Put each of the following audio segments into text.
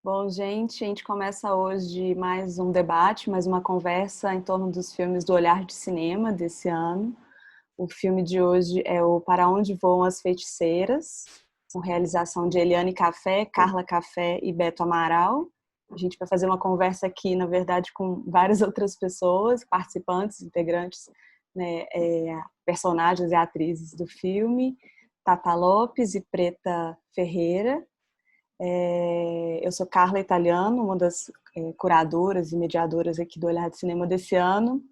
Bom, gente, a gente começa hoje mais um debate, mais uma conversa em torno dos filmes do Olhar de Cinema desse ano. O filme de hoje é o Para Onde Voam as Feiticeiras, com realização de Eliane Café, Carla Café e Beto Amaral. A gente vai fazer uma conversa aqui, na verdade, com várias outras pessoas, participantes, integrantes, né, personagens e atrizes do filme. Tata Lopes e Preta Ferreira. Eu sou Carla Italiano, uma das curadoras e mediadoras aqui do Olhar de Cinema desse ano.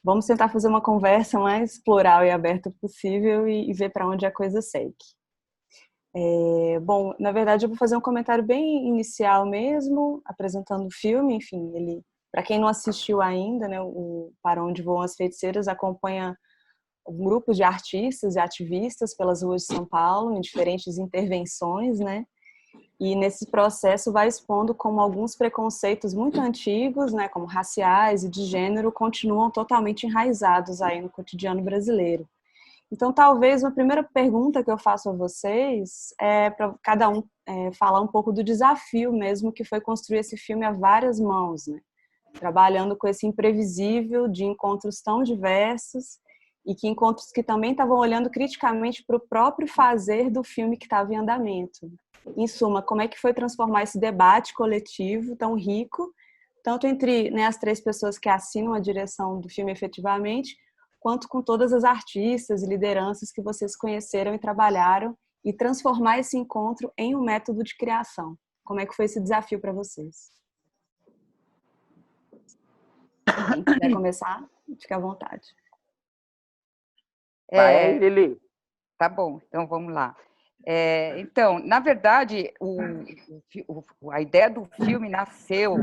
Vamos tentar fazer uma conversa mais plural e aberta possível e ver para onde a coisa segue. Bom, na verdade eu vou fazer um comentário bem inicial mesmo, apresentando o filme. Enfim, ele, para quem não assistiu ainda, né, o Para Onde Voam as Feiticeiras acompanha um grupo de artistas e ativistas pelas ruas de São Paulo, em diferentes intervenções, né? E nesse processo vai expondo como alguns preconceitos muito antigos, né, como raciais e de gênero, continuam totalmente enraizados aí no cotidiano brasileiro. Então, talvez uma primeira pergunta que eu faço a vocês é para cada um falar um pouco do desafio mesmo que foi construir esse filme a várias mãos, né? Trabalhando com esse imprevisível de encontros tão diversos e que encontros que também estavam olhando criticamente para o próprio fazer do filme que estava em andamento. Em suma, como é que foi transformar esse debate coletivo tão rico, tanto entre, né, as três pessoas que assinam a direção do filme efetivamente, quanto com todas as artistas e lideranças que vocês conheceram e trabalharam, e transformar esse encontro em um método de criação. Como é que foi esse desafio para vocês? Quem quiser começar, fique à vontade. Vai aí, É, Lili. tá bom, então vamos lá. Então, na verdade, a ideia do filme nasceu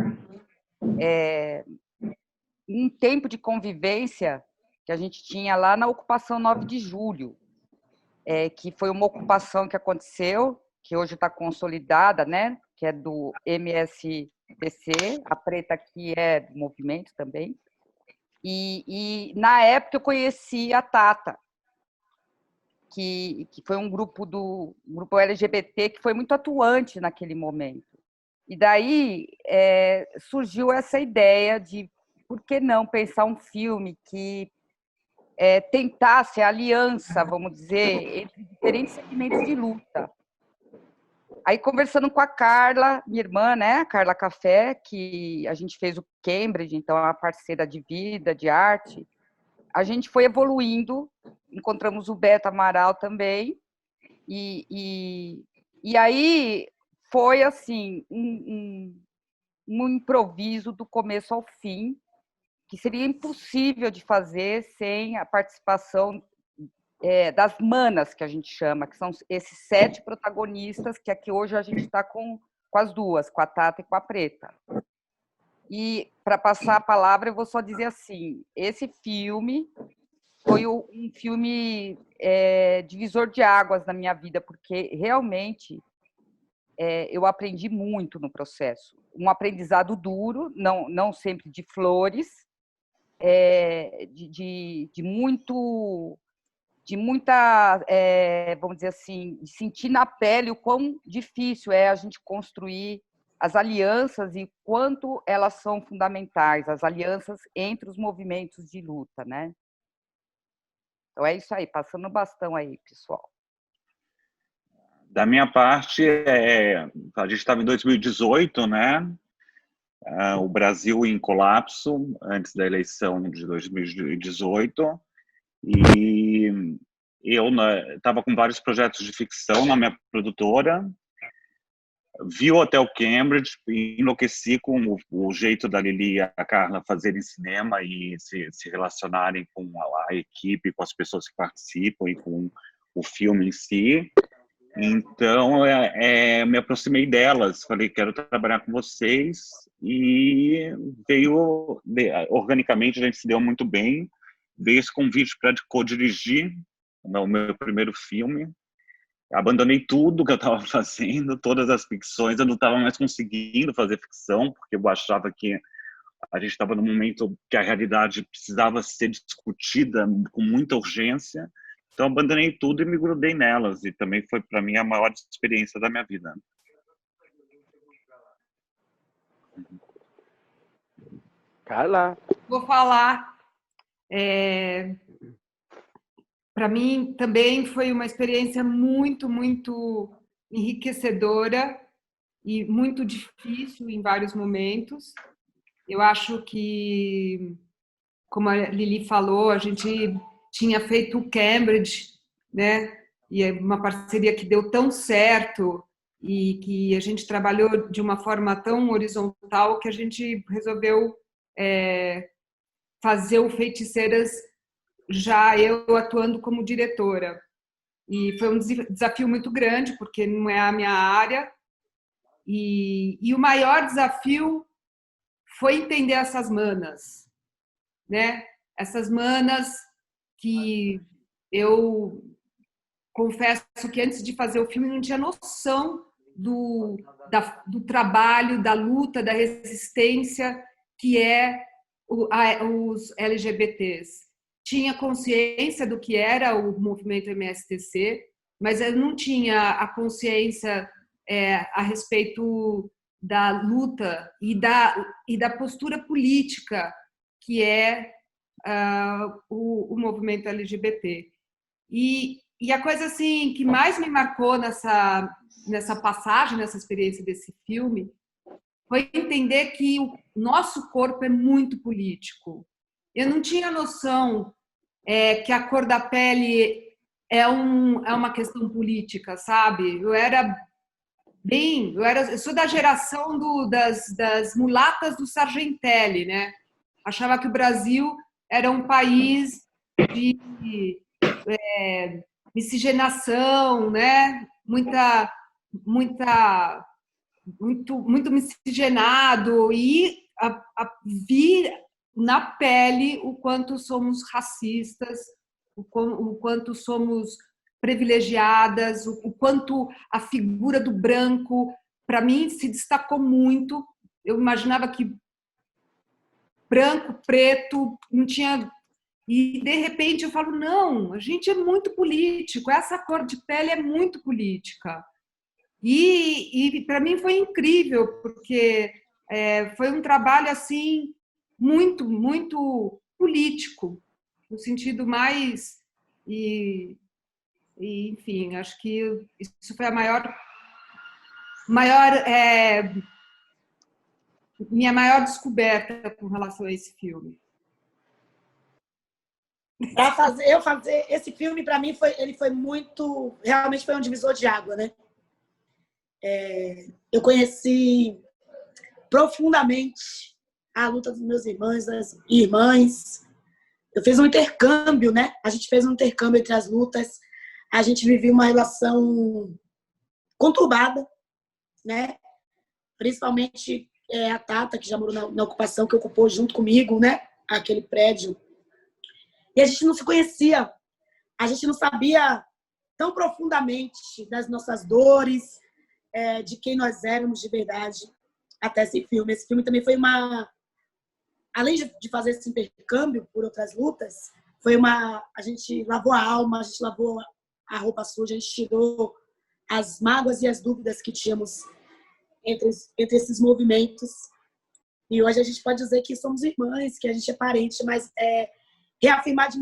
em um tempo de convivência que a gente tinha lá na ocupação 9 de julho, que foi uma ocupação que aconteceu, que hoje está consolidada, né? Que é do MSTC, a Preta que é do movimento também. E na época eu conheci a Tata, que foi um grupo LGBT que foi muito atuante naquele momento. E daí surgiu essa ideia de por que não pensar um filme que tentasse a aliança, vamos dizer, entre diferentes segmentos de luta. Aí, conversando com a Carla, minha irmã, né, a Carla Café, que a gente fez o Cambridge, então é uma parceira de vida, de arte, a gente foi evoluindo, encontramos o Beto Amaral também, e aí foi assim um improviso do começo ao fim, que seria impossível de fazer sem a participação das manas, que a gente chama, que são esses 7 protagonistas, que aqui hoje a gente está com as duas, com a Tata e com a Preta. E, para passar a palavra, eu vou só dizer assim, esse filme foi um filme divisor de águas na minha vida, porque realmente eu aprendi muito no processo. Um aprendizado duro, não sempre de flores, de muita, vamos dizer assim, de sentir na pele o quão difícil é a gente construir as alianças e quanto elas são fundamentais, as alianças entre os movimentos de luta, né? Então é isso aí, passando o bastão aí, pessoal. Da minha parte, a gente estava em 2018, né? O Brasil em colapso antes da eleição de 2018, e eu estava com vários projetos de ficção na minha produtora, vi o Hotel Cambridge e enlouqueci com o jeito da Lili e a Carla fazerem cinema e se relacionarem com a equipe, com as pessoas que participam e com o filme em si. Então, me aproximei delas, falei, quero trabalhar com vocês, e veio, organicamente, a gente se deu muito bem, veio esse convite para co-dirigir o meu primeiro filme, abandonei tudo que eu estava fazendo, todas as ficções, eu não estava mais conseguindo fazer ficção, porque eu achava que a gente estava num momento que a realidade precisava ser discutida com muita urgência. Então, abandonei tudo e me grudei nelas. E também foi, para mim, a maior experiência da minha vida. Carla. Vou falar. Para mim também foi uma experiência muito, muito enriquecedora e muito difícil em vários momentos. Eu acho que, como a Lili falou, a gente tinha feito o Cambridge, né? E é uma parceria que deu tão certo e que a gente trabalhou de uma forma tão horizontal que a gente resolveu fazer o Feiticeiras já eu atuando como diretora. E foi um desafio muito grande, porque não é a minha área. E o maior desafio foi entender essas manas, né? Essas manas que eu confesso que antes de fazer o filme não tinha noção do trabalho, da luta, da resistência que é os LGBTs. Tinha consciência do que era o movimento MSTC, mas eu não tinha a consciência a respeito da luta e da postura política que é o movimento LGBT. E a coisa assim que mais me marcou nessa passagem, nessa experiência desse filme, foi entender que o nosso corpo é muito político. Eu não tinha noção que a cor da pele é uma questão política, sabe? Eu sou da geração das mulatas do Sargentelli, né? Achava que o Brasil era um país de miscigenação, né? Muito miscigenado, e vir na pele o quanto somos racistas, o quanto somos privilegiadas, o quanto a figura do branco, para mim, se destacou muito. Eu imaginava que branco, preto, não tinha. E, de repente, eu falo, não, a gente é muito político, essa cor de pele é muito política. E para mim foi incrível, porque foi um trabalho assim muito, muito político, no sentido mais... enfim, acho que isso foi a minha maior descoberta com relação a esse filme. Eu fazer esse filme, para mim, ele foi muito... Realmente foi um divisor de água, né? Eu conheci profundamente a luta dos meus irmãos, das irmãs. Eu fiz um intercâmbio, né? A gente fez um intercâmbio entre as lutas. A gente vivia uma relação conturbada, né? Principalmente a Tata, que já morou na ocupação, que ocupou junto comigo, né? Aquele prédio. E a gente não se conhecia. A gente não sabia tão profundamente das nossas dores, de quem nós éramos de verdade, até esse filme. Esse filme também foi além de fazer esse intercâmbio por outras lutas, a gente lavou a alma, a gente lavou a roupa suja, a gente tirou as mágoas e as dúvidas que tínhamos entre esses movimentos. E hoje a gente pode dizer que somos irmãs, que a gente é parente, mas reafirmar de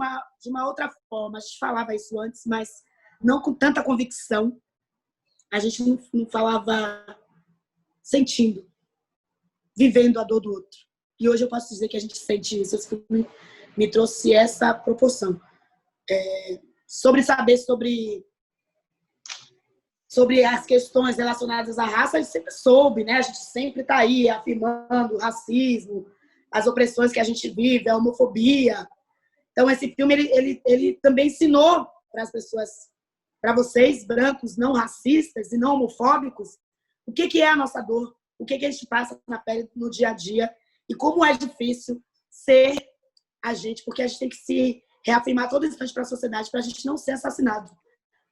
uma outra forma. A gente falava isso antes, mas não com tanta convicção. A gente não falava sentindo, vivendo a dor do outro. E hoje eu posso dizer que a gente sente isso. Esse filme me trouxe essa proporção. Sobre saber sobre as questões relacionadas à raça, a gente sempre soube, né? A gente sempre está aí afirmando o racismo, as opressões que a gente vive, a homofobia. Então, esse filme ele também ensinou para as pessoas, para vocês, brancos, não racistas e não homofóbicos, o que é a nossa dor, o que a gente passa na pele no dia a dia e como é difícil ser a gente, porque a gente tem que se reafirmar todo instante para a sociedade para a gente não ser assassinado.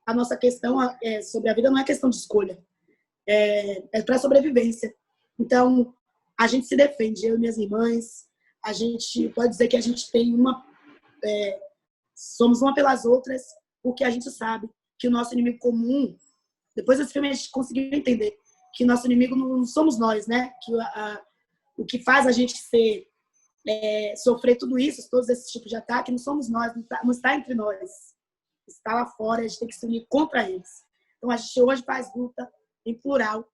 A nossa questão sobre a vida não é questão de escolha, é para sobrevivência. Então, a gente se defende, eu e minhas irmãs, a gente pode dizer que a gente tem somos uma pelas outras, porque a gente sabe que o nosso inimigo comum, depois desse filme a gente conseguiu entender que o nosso inimigo não somos nós, né? Que o que faz a gente ser sofrer tudo isso, todos esses tipos de ataque, não somos nós, não está entre nós. Está lá fora, a gente tem que se unir contra eles. Então, a gente hoje faz luta em plural.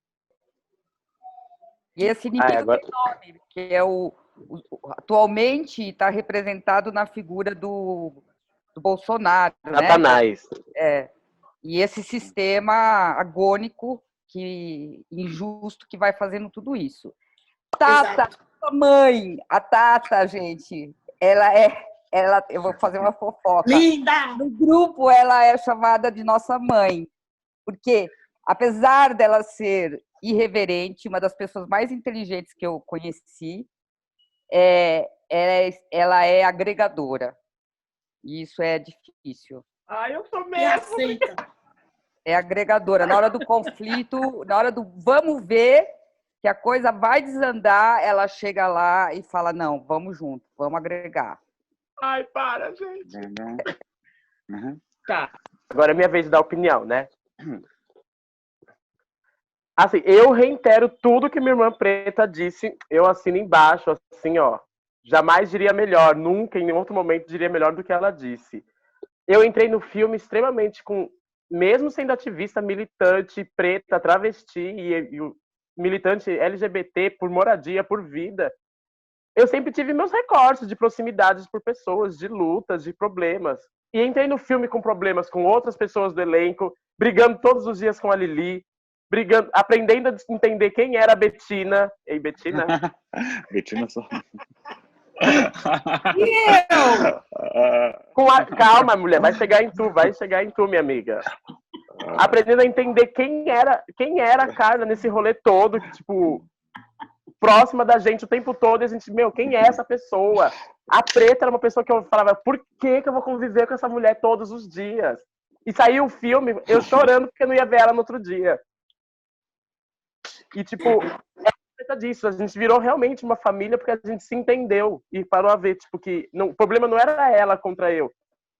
E esse inimigo tem nome, que é atualmente está representado na figura do Bolsonaro. Satanás. Né? E esse sistema agônico, injusto, que vai fazendo tudo isso. Tata, mãe, a Tata, gente, eu vou fazer uma fofoca. Linda! No grupo, ela é chamada de nossa mãe, porque, apesar dela ser irreverente, uma das pessoas mais inteligentes que eu conheci, ela é agregadora. E isso é difícil. Eu sou mesmo. Aceita. É agregadora. Na hora do conflito, na hora do vamos ver que a coisa vai desandar, ela chega lá e fala, não, vamos junto, vamos agregar. Ai, para, gente. Uhum. Tá. Agora é minha vez de dar opinião, né? Assim, eu reitero tudo que minha irmã Preta disse. Eu assino embaixo, assim, ó. Jamais diria melhor, nunca em outro momento diria melhor do que ela disse. Eu entrei no filme extremamente mesmo sendo ativista, militante, preta, travesti e militante LGBT por moradia, por vida, eu sempre tive meus recortes de proximidades por pessoas, de lutas, de problemas. E entrei no filme com problemas com outras pessoas do elenco, brigando todos os dias com a Lili, aprendendo a entender quem era a Betina. Ei, Betina? Betina só. E eu? Calma, mulher, vai chegar em tu, minha amiga. Aprendendo a entender quem era a Carla nesse rolê todo, que, tipo, próxima da gente o tempo todo, e a gente, quem é essa pessoa? A Preta era uma pessoa que eu falava, por que eu vou conviver com essa mulher todos os dias? E saiu o filme, eu chorando porque eu não ia ver ela no outro dia. E, tipo, disso, a gente virou realmente uma família porque a gente se entendeu e parou a ver, tipo, que o problema não era ela contra eu,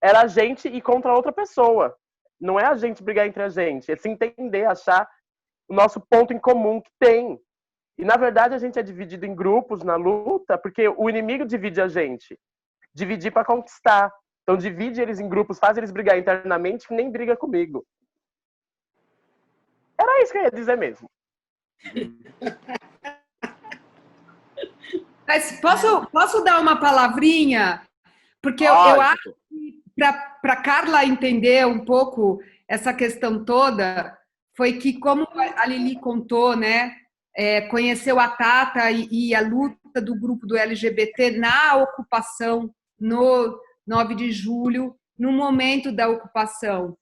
era a gente e contra outra pessoa. Não é a gente brigar entre a gente, é se entender, achar o nosso ponto em comum que tem. E, na verdade, a gente é dividido em grupos na luta porque o inimigo divide a gente. Dividir para conquistar. Então, divide eles em grupos, faz eles brigar internamente, que nem briga comigo. Era isso que eu ia dizer mesmo. Mas posso dar uma palavrinha? Porque eu acho que para Carla entender um pouco essa questão toda, foi que, como a Lili contou, né, conheceu a Tata e a luta do grupo do LGBT na ocupação, no 9 de julho, no momento da ocupação.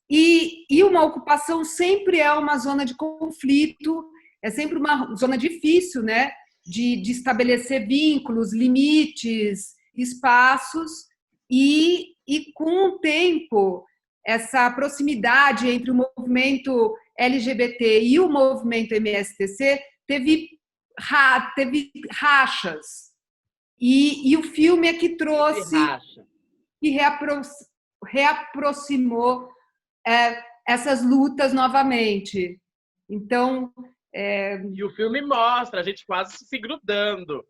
E uma ocupação sempre é uma zona de conflito, é sempre uma zona difícil, né? De estabelecer vínculos, limites, espaços, e com o tempo, essa proximidade entre o movimento LGBT e o movimento MSTC teve rachas. E o filme é que trouxe e reaproximou essas lutas novamente. Então... E o filme mostra a gente quase se grudando.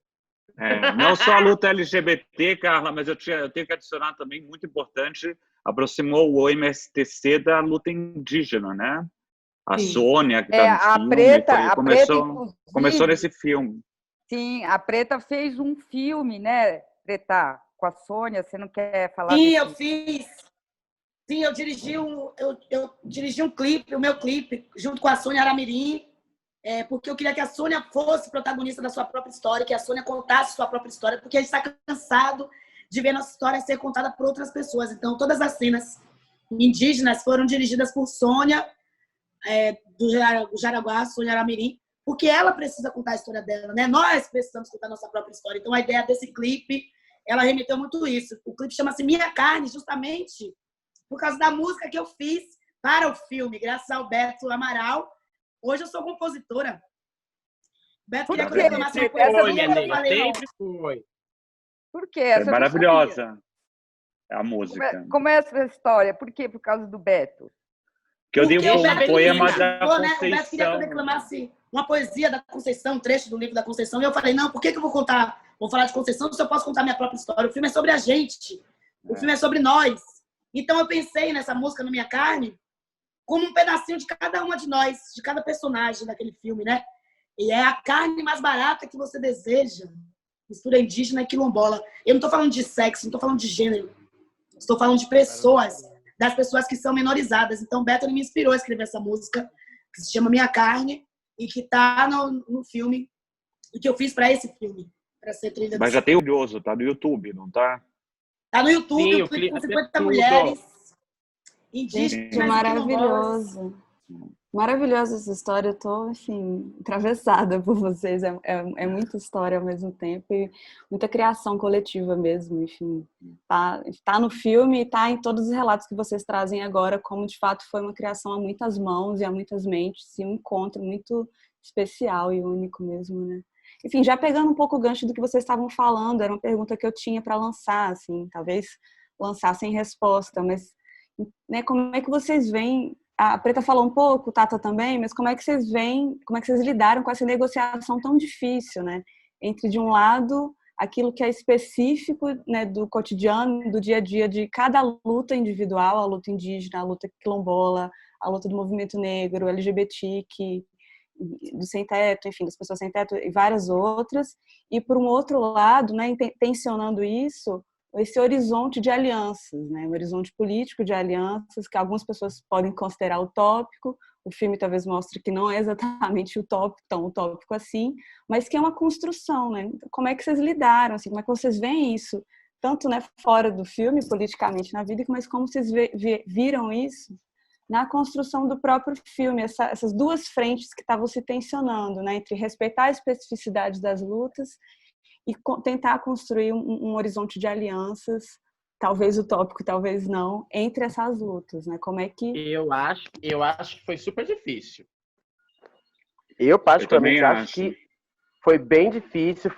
Não só a luta LGBT, Carla, mas eu tenho que adicionar também, muito importante, aproximou o MSTC da luta indígena, né? A Sim. Sônia, que está no filme, começou nesse filme. Sim, a Preta fez um filme, né, Preta, com a Sônia, você não quer falar? Sim, eu fiz. Sim, eu dirigi um clipe, o meu clipe, junto com a Sônia Aramirim, porque eu queria que a Sônia fosse protagonista da sua própria história, que a Sônia contasse sua própria história, porque a gente está cansado de ver nossa história ser contada por outras pessoas. Então, todas as cenas indígenas foram dirigidas por Sônia, do Jaraguá, Sônia Aramirim, porque ela precisa contar a história dela, né? Nós precisamos contar a nossa própria história. Então, a ideia desse clipe, ela remeteu muito isso. O clipe chama-se Minha Carne, justamente por causa da música que eu fiz para o filme, graças ao Beto Amaral. Hoje eu sou compositora. Beto queria que eu reclamasse uma coisa. Sempre foi. Por quê? É maravilhosa a música. Como é essa história? Por quê? Por causa do Beto? Que eu dei um poema da Conceição. O Beto queria que eu reclamasse uma poesia da Conceição, um trecho do livro da Conceição. E eu falei, não, por que eu vou contar vou falar de Conceição se eu posso contar minha própria história. O filme é sobre a gente. O filme é sobre nós. Então eu pensei nessa música, Na Minha Carne, como um pedacinho de cada uma de nós, de cada personagem daquele filme, né? E é a carne mais barata que você deseja. Mistura indígena e quilombola. Eu não estou falando de sexo, não estou falando de gênero. Estou falando de pessoas, das pessoas que são minorizadas. Então, Bethany me inspirou a escrever essa música, que se chama Minha Carne, e que está no filme, e que eu fiz para esse filme, para ser trilha. Mas já tem o Curioso, tá no YouTube, não tá? Tá no YouTube, Sim, o clipe com clipe 50 tudo. mulheres Gente, indígenas. maravilhoso. Maravilhosa essa história. Eu tô, enfim, atravessada por vocês. É muita história ao mesmo tempo e muita criação coletiva mesmo. Enfim, tá no filme e tá em todos os relatos que vocês trazem agora, como de fato foi uma criação a muitas mãos e a muitas mentes, e um encontro muito especial e único mesmo, né? Enfim, já pegando um pouco o gancho do que vocês estavam falando, era uma pergunta que eu tinha para lançar, assim, talvez lançar sem resposta, mas, né, como é que vocês veem? A Preta falou um pouco, Tata também, mas como é que vocês veem, como é que vocês lidaram com essa negociação tão difícil, né? Entre, de um lado, aquilo que é específico, né, do cotidiano, do dia a dia de cada luta individual, a luta indígena, a luta quilombola, a luta do movimento negro, LGBT, do sem-teto, enfim, das pessoas sem-teto e várias outras, e por um outro lado, né, tensionando isso, esse horizonte de alianças, né? Um horizonte político de alianças que algumas pessoas podem considerar utópico, o filme talvez mostre que não é exatamente utópico, tão utópico assim, mas que é uma construção, né? Como é que vocês lidaram, assim, como é que vocês veem isso, tanto, né, fora do filme, politicamente na vida, mas como vocês viram isso na construção do próprio filme, essas duas frentes que estavam se tensionando, né, entre respeitar a especificidade das lutas e tentar construir um horizonte de alianças, talvez utópico, talvez não, entre essas lutas, né? Como é que... Eu acho que foi super difícil. Eu particularmente também acho que foi bem difícil.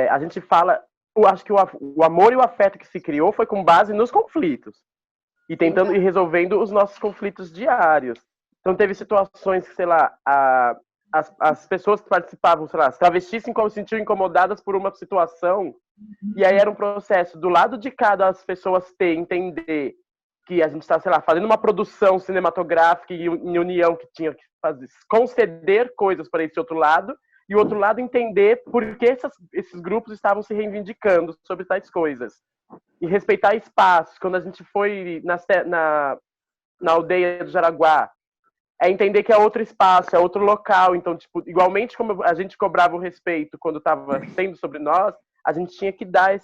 A gente fala, eu acho que o amor e o afeto que se criou foi com base nos conflitos e tentando ir resolvendo os nossos conflitos diários. Então teve situações que, sei lá, as pessoas que participavam, sei lá, as travestis se sentiam incomodadas por uma situação, e aí era um processo do lado de cada as pessoas entender que a gente está, sei lá, fazendo uma produção cinematográfica em união que tinha que conceder coisas para esse outro lado, e o outro lado entender por que esses grupos estavam se reivindicando sobre tais coisas. E respeitar espaços. Quando a gente foi na aldeia do Jaraguá, é entender que é outro espaço, é outro local. Então, tipo, igualmente como a gente cobrava o respeito quando estava sendo sobre nós, a gente tinha que dar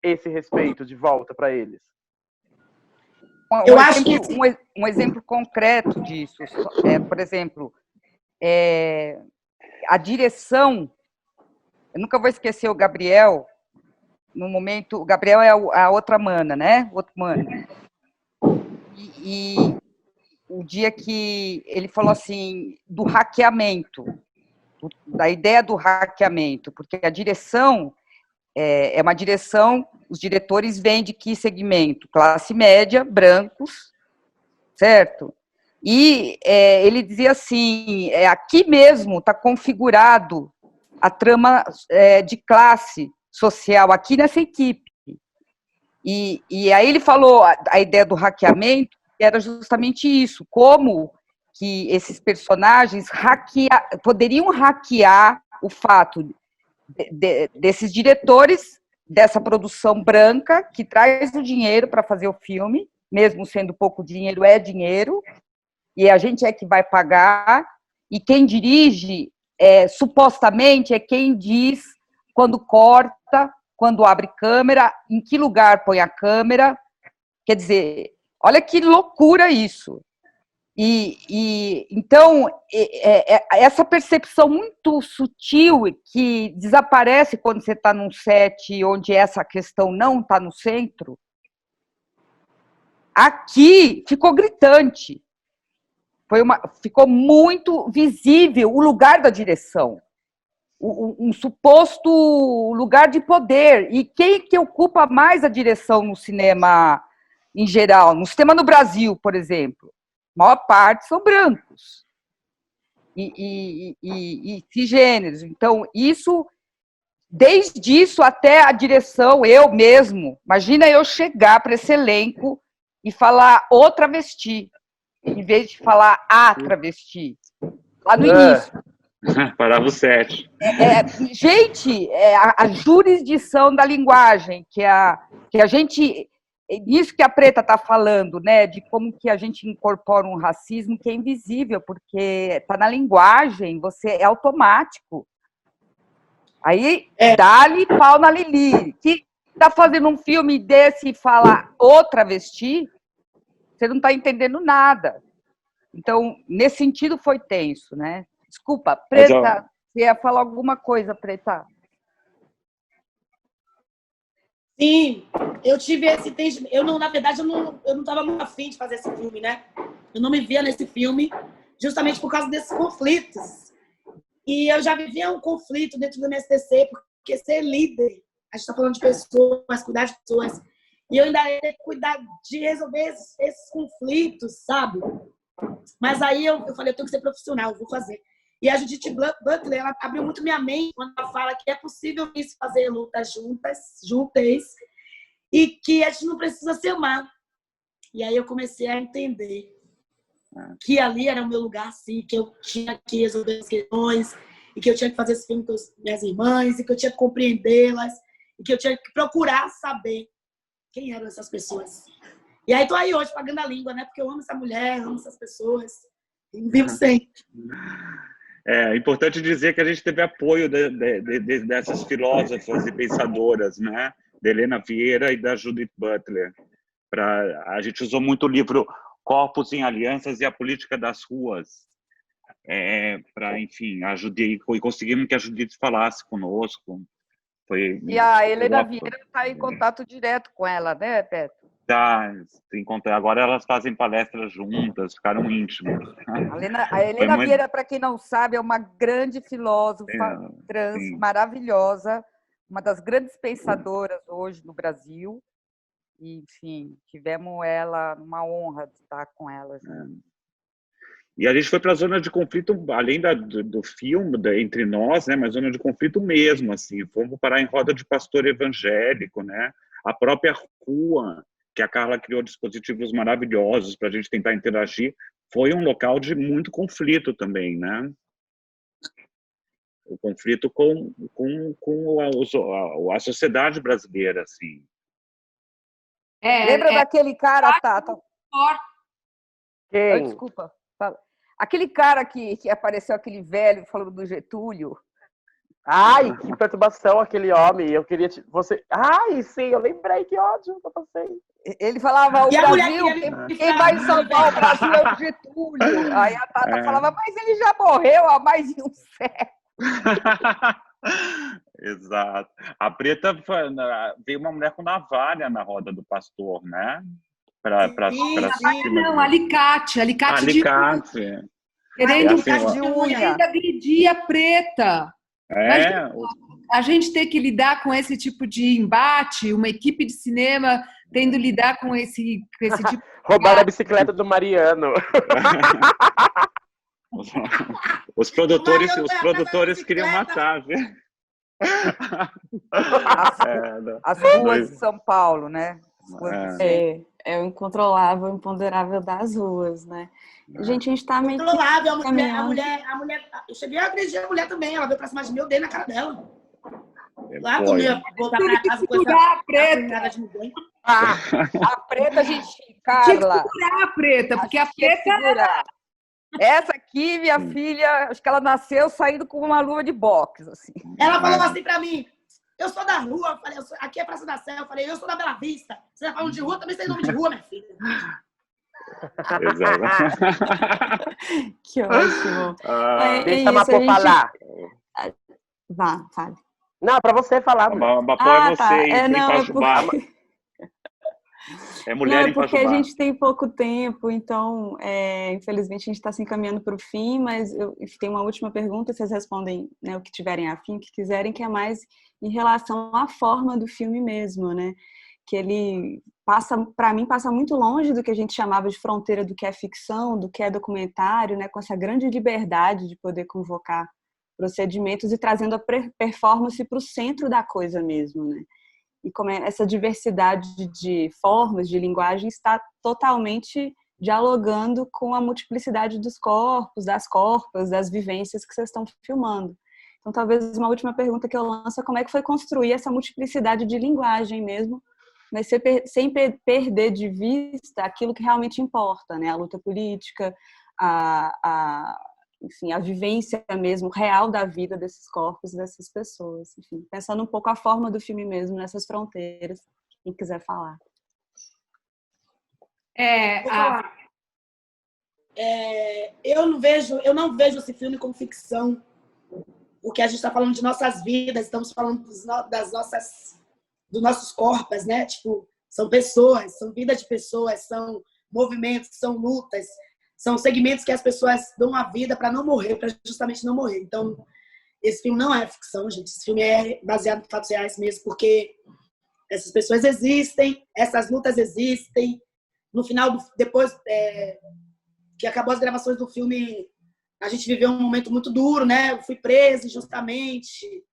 esse respeito de volta para eles. Um exemplo concreto disso, por exemplo, a direção. Eu nunca vou esquecer o Gabriel. No momento, o Gabriel é a outra mana, né? O outro mano. E o dia que ele falou assim, do hackeamento, da ideia do hackeamento, porque a direção é uma direção, os diretores vêm de que segmento? Classe média, brancos, certo? E ele dizia assim, aqui mesmo está configurado a trama de classe social, aqui nessa equipe. E aí ele falou a ideia do hackeamento, era justamente isso, como que esses personagens poderiam hackear o fato desses diretores dessa produção branca que traz o dinheiro para fazer o filme, mesmo sendo pouco dinheiro, é dinheiro, e a gente é que vai pagar, e quem dirige, supostamente, é quem diz quando corta, quando abre câmera, em que lugar põe a câmera, quer dizer... Olha que loucura isso. Então, essa percepção muito sutil que desaparece quando você está num set onde essa questão não está no centro, aqui ficou gritante. Ficou muito visível o lugar da direção, um suposto lugar de poder. E quem que ocupa mais a direção no cinema em geral, no sistema no Brasil, por exemplo, a maior parte são brancos e cisgêneros. Então, isso desde isso até a direção, eu mesmo. Imagina eu chegar para esse elenco e falar o travesti, em vez de falar a travesti, lá no início. Parava o 7. Gente, a jurisdição da linguagem, que a gente... Isso que a Preta está falando, né? De como que a gente incorpora um racismo que é invisível, porque está na linguagem, é automático. Aí, dá-lhe pau na Lili. Que está fazendo um filme desse e fala o travesti, você não está entendendo nada. Então, nesse sentido, foi tenso, né? Desculpa, Preta, você ia falar alguma coisa, Preta? Sim, eu tive esse entendimento. Na verdade, eu não estava muito afim de fazer esse filme, né? Eu não me via nesse filme justamente por causa desses conflitos. E eu já vivia um conflito dentro do MSTC, porque ser líder, a gente está falando de pessoas, cuidar de pessoas, e eu ainda ia ter que cuidar de resolver esses conflitos, sabe? Mas aí eu falei, eu tenho que ser profissional, eu vou fazer. E a Judith Butler, ela abriu muito minha mente quando ela fala que é possível isso, fazer lutas juntas, e que a gente não precisa se amar. E aí eu comecei a entender que ali era o meu lugar, sim, que eu tinha que resolver as questões, e que eu tinha que fazer esse filme com as minhas irmãs, e que eu tinha que compreendê-las, e que eu tinha que procurar saber quem eram essas pessoas. E aí tô aí hoje pagando a língua, né? Porque eu amo essa mulher, amo essas pessoas, e vivo sempre. É importante dizer que a gente teve apoio dessas filósofas e pensadoras, né? Da Helena Vieira e da Judith Butler. A gente usou muito o livro Corpos em Alianças e a Política das Ruas, para, enfim, ajudar, e conseguimos que a Judith falasse conosco. E a Helena Vieira está em contato direto com ela, né, Beto? Tá, agora elas fazem palestras juntas, ficaram íntimas. A Helena Vieira, para quem não sabe, é uma grande filósofa trans, maravilhosa, uma das grandes pensadoras hoje no Brasil. E, enfim, tivemos uma honra de estar com ela. E a gente foi para a zona de conflito, além do filme, entre nós, né, mas zona de conflito mesmo, assim. Fomos parar em roda de pastor evangélico, né? A própria rua, que a Carla criou dispositivos maravilhosos para a gente tentar interagir, foi um local de muito conflito também, né? O conflito com a sociedade brasileira, assim. Lembra daquele cara, Tata? Quem? Desculpa. Fala. Aquele cara que apareceu, aquele velho, falando do Getúlio. Ai, que perturbação aquele homem. Eu queria você. Ai, sim, eu lembrei, que ódio que eu passei. Ele falava, o Brasil, quem vai salvar o Brasil é o Getúlio. Aí a Tata falava, mas ele já morreu há mais de um século. Exato. A Preta veio uma mulher com navalha na roda do pastor, né? Não, alicate de unha. Querendo assim, de unha. Ainda agredir a Preta. Imagina, a gente ter que lidar com esse tipo de embate, uma equipe de cinema tendo que lidar com esse tipo de... Roubaram a bicicleta do Mariano. Os produtores queriam matar, viu? As ruas de São Paulo, né? É o incontrolável, o imponderável das ruas, né? Gente, a gente tá meio incontrolável, a mulher, eu cheguei a agredir a mulher também, ela veio pra cima de mim, eu dei na cara dela. Lá quando eu ia voltar pra casa com essa Preta. A Preta, gente, Carla. Tinha que segurar a Preta, porque a Preta... Essa aqui, minha filha, acho que ela nasceu saindo com uma luva de boxe, assim. Ela falou assim pra mim, eu sou da rua, eu falei, aqui é Praça da Sé, eu falei, eu sou da Bela Vista. Você tá falando de rua, também tem nome de rua, minha filha. Que ótimo. Deixa a Mapô falar. Vá, fale. Não, pra você falar. Mapô é você, em Pajubá. É mulher em Pajubá. Porque a gente tem pouco tempo, então, infelizmente, a gente está se encaminhando para o fim, mas eu tenho uma última pergunta, vocês respondem, né, o que tiverem afim, o que quiserem, que é mais em relação à forma do filme mesmo, né? Que ele para mim, passa muito longe do que a gente chamava de fronteira do que é ficção, do que é documentário, né? Com essa grande liberdade de poder convocar procedimentos e trazendo a performance para o centro da coisa mesmo, né? E como essa diversidade de formas, de linguagem está totalmente dialogando com a multiplicidade dos corpos, das corpas, das vivências que vocês estão filmando. Então, talvez uma última pergunta que eu lanço é como é que foi construir essa multiplicidade de linguagem mesmo, mas sem perder de vista aquilo que realmente importa, né? A luta política, enfim, a vivência mesmo real da vida desses corpos e dessas pessoas. Enfim, pensando um pouco a forma do filme mesmo, nessas fronteiras. Quem quiser falar. Vou falar. Eu não vejo esse filme como ficção, porque a gente está falando de nossas vidas, estamos falando dos nossos corpos, né? Tipo, são pessoas, são vidas de pessoas, são movimentos, são lutas, são segmentos que as pessoas dão a vida para não morrer, para justamente não morrer. Então, esse filme não é ficção, gente. Esse filme é baseado em fatos reais mesmo, porque essas pessoas existem, essas lutas existem. No final, depois que acabou as gravações do filme, a gente viveu um momento muito duro, né? Eu fui presa injustamente.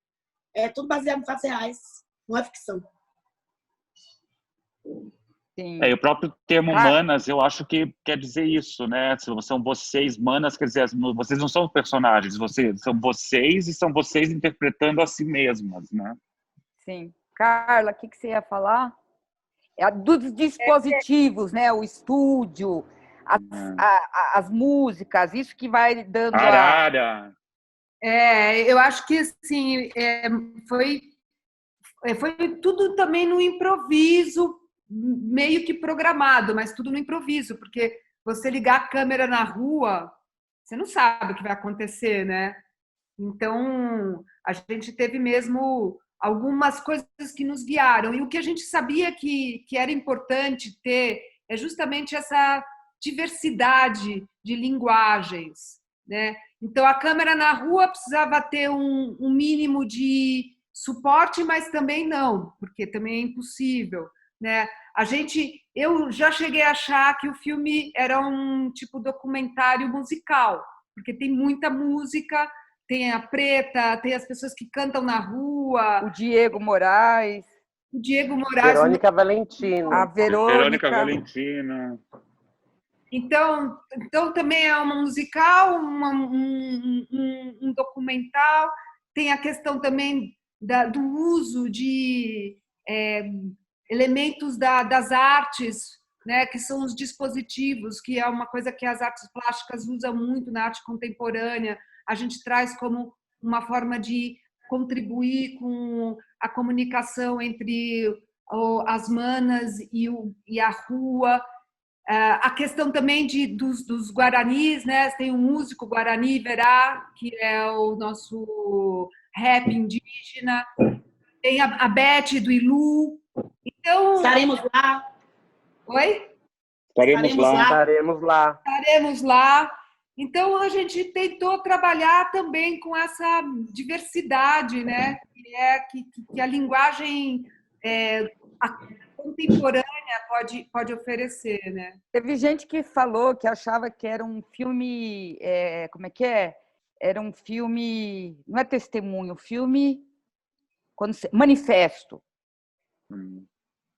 É tudo baseado em fatos reais, não é ficção. Sim. E o próprio termo manas, eu acho que quer dizer isso, né? São vocês, manas, quer dizer, vocês não são personagens, são vocês e são vocês interpretando a si mesmas, né? Sim. Carla, o que você ia falar? Dos dispositivos, né? O estúdio, as músicas, isso que vai dando Arara. Eu acho que, assim, foi tudo também no improviso, meio que programado, mas tudo no improviso, porque você ligar a câmera na rua, você não sabe o que vai acontecer, né? Então, a gente teve mesmo algumas coisas que nos guiaram. E o que a gente sabia que era importante ter é justamente essa diversidade de linguagens, né? Então, a câmera na rua precisava ter um mínimo de suporte, mas também não, porque também é impossível, né? Eu já cheguei a achar que o filme era um tipo documentário musical, porque tem muita música, tem a Preta, tem as pessoas que cantam na rua. O Diego Moraes. Verônica Valentina. A Verônica Valentina. Então também é uma musical, um documental. Tem a questão também do uso de elementos das artes, né, que são os dispositivos, que é uma coisa que as artes plásticas usam muito na arte contemporânea. A gente traz como uma forma de contribuir com a comunicação entre as manas e a rua. A questão também dos guaranis, né? Tem um músico guarani, Verá, que é o nosso rap indígena. Tem a Beth, do Ilu. Então, estaremos lá. Oi? Estaremos lá. Então, a gente tentou trabalhar também com essa diversidade, né? Que a linguagem contemporânea pode oferecer, né? Teve gente que falou que achava que era um filme, como é que é? Era um filme, não é testemunho, filme manifesto.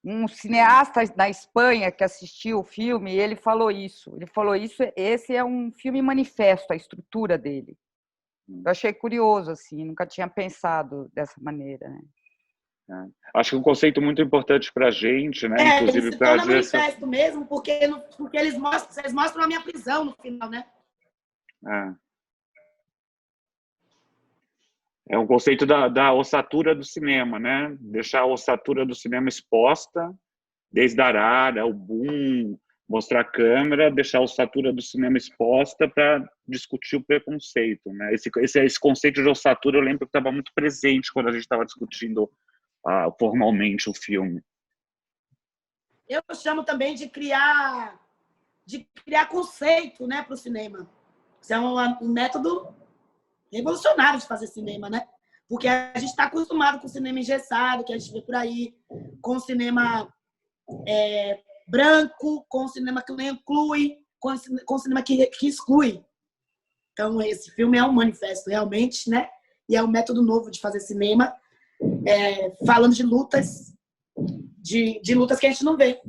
Um cineasta na Espanha que assistiu o filme, ele falou isso. Esse é um filme manifesto, a estrutura dele. Eu achei curioso, assim, nunca tinha pensado dessa maneira, né? Acho que um conceito muito importante para a gente, né? Inclusive para a direção. Manifesto mesmo, porque eles mostram a minha prisão no final, né? É um conceito da ossatura do cinema, né? Deixar a ossatura do cinema exposta, desde a arara, o boom, mostrar a câmera, deixar a ossatura do cinema exposta para discutir o preconceito, né? Esse conceito de ossatura eu lembro que estava muito presente quando a gente estava discutindo formalmente o filme. Eu chamo também de criar conceito, né, para o cinema. Isso é um método revolucionário de fazer cinema, né? Porque a gente está acostumado com o cinema engessado, que a gente vê por aí, com o cinema branco, com o cinema que não inclui, com o cinema que exclui. Então, esse filme é um manifesto, realmente, né? E é um método novo de fazer cinema, falando de lutas, de lutas que a gente não vê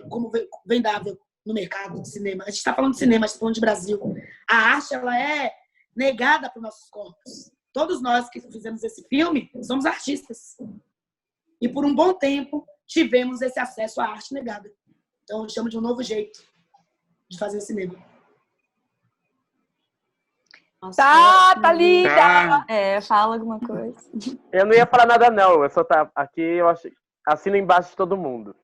como vendável no mercado de cinema. A gente está falando de cinema, a gente está falando de Brasil. A arte, ela é negada para os nossos corpos. Todos nós que fizemos esse filme somos artistas. E por um bom tempo tivemos esse acesso à arte negada. Então, eu chamo de um novo jeito de fazer cinema. Nossa, Tá linda! Tá. Fala alguma coisa. Eu não ia falar nada, não. Eu só tá aqui, eu assino embaixo de todo mundo.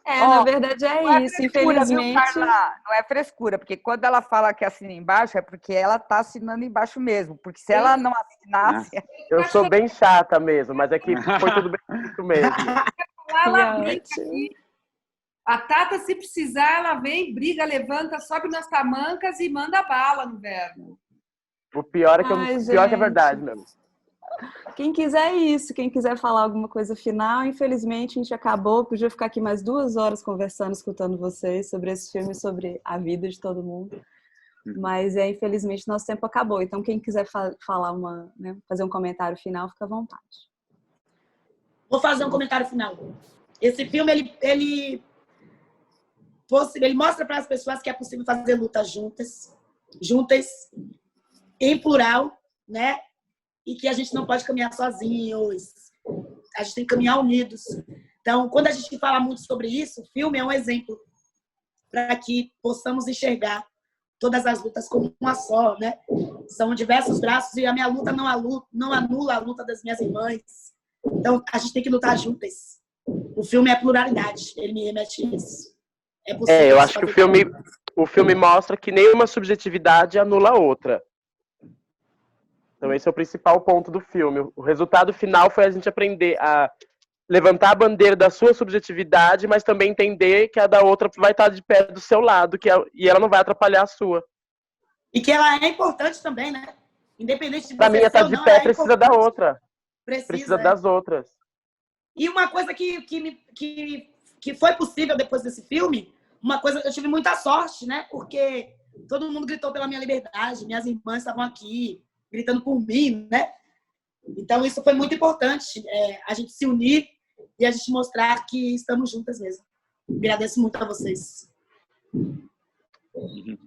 Na verdade Não é é isso, frescura, viu, infelizmente. Carla? Não é frescura, porque quando ela fala que assina embaixo, é porque ela tá assinando embaixo mesmo. Porque se ela não assinasse. Eu sou bem chata mesmo, mas é que foi tudo bem feito mesmo. Ela Que brinca ótimo. aqui. A Tata, se precisar, ela vem, briga, levanta, sobe nas tamancas e manda bala no verbo. O pior é que, Ai, pior é que é gente. verdade mesmo. Quem quiser isso, quem quiser falar alguma coisa final, infelizmente a gente acabou. Podia ficar aqui mais 2 horas conversando, escutando vocês sobre esse filme, sobre a vida de todo mundo. Mas infelizmente nosso tempo acabou. Então quem quiser falar fazer um comentário final, fica à vontade. Vou fazer um comentário final. Esse filme, ele mostra para as pessoas que é possível fazer lutas juntas, em plural, né? E que a gente não pode caminhar sozinhos. A gente tem que caminhar unidos. Então, quando a gente fala muito sobre isso, o filme é um exemplo para que possamos enxergar todas as lutas como uma só, né? São diversos braços e a minha luta não anula a luta das minhas irmãs. Então, a gente tem que lutar juntas. O filme é pluralidade, ele me remete a isso. É possível Eu acho que o filme mostra que nenhuma subjetividade anula a outra. Então esse é o principal ponto do filme. O resultado final foi a gente aprender a levantar a bandeira da sua subjetividade, mas também entender que a da outra vai estar de pé do seu lado, e ela não vai atrapalhar a sua. E que ela é importante também, né? Independente de você Pra mim, estar de pé precisa da outra. Precisa das outras. E uma coisa que foi possível depois desse filme, uma coisa eu tive muita sorte, né? Porque todo mundo gritou pela minha liberdade, minhas irmãs estavam aqui gritando por mim, né? Então isso foi muito importante, a gente se unir e a gente mostrar que estamos juntas mesmo. Agradeço muito a vocês.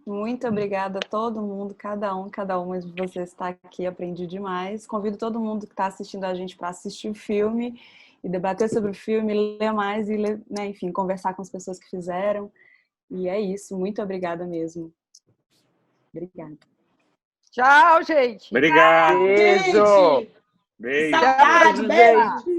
Muito obrigada a todo mundo, cada uma de vocês está aqui, aprendi demais. Convido todo mundo que está assistindo a gente para assistir o filme e debater sobre o filme, ler mais e enfim, conversar com as pessoas que fizeram. E é isso, muito obrigada mesmo. Obrigada. Tchau, gente. Obrigado. Beijo! Gente! Beijo. Saudade, Beijo, beijo! gente!